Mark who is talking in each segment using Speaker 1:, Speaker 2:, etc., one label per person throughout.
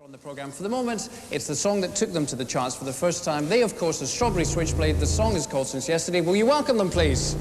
Speaker 1: On the programme for the moment, it's the song that took them to the charts for the first time. They, of course, are Strawberry Switchblade. The song is called Since Yesterday. Will you welcome them, please?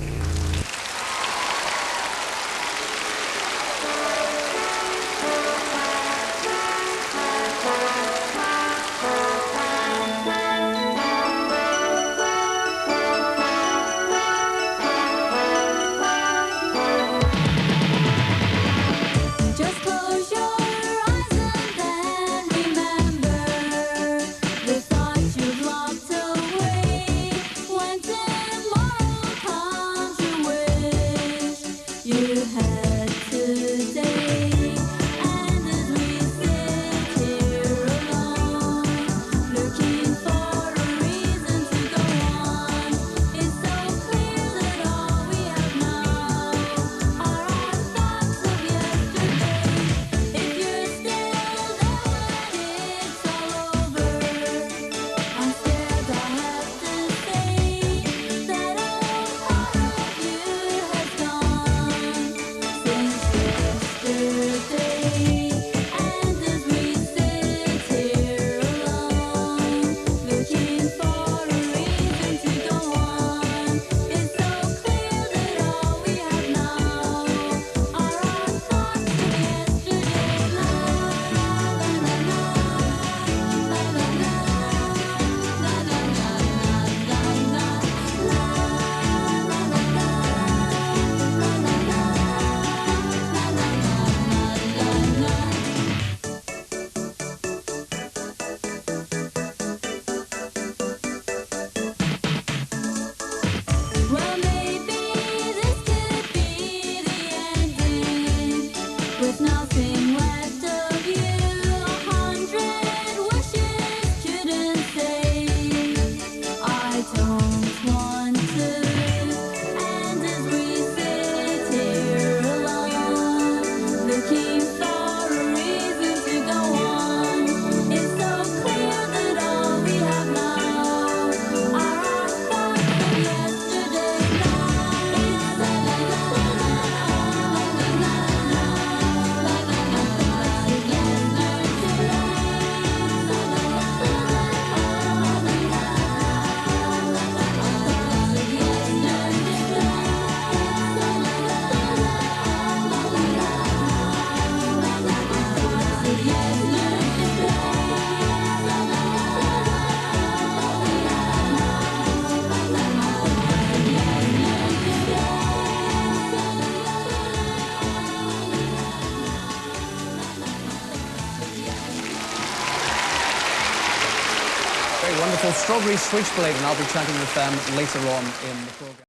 Speaker 2: With nothing left of you, 100 wishes couldn't say I don't want to. And as we sit here alone, looking for a reason to go on, it's so clear that all we have now are our thoughts of yesterday.
Speaker 1: Very wonderful. Strawberry Switchblade, and I'll be chatting with them later on in the programme.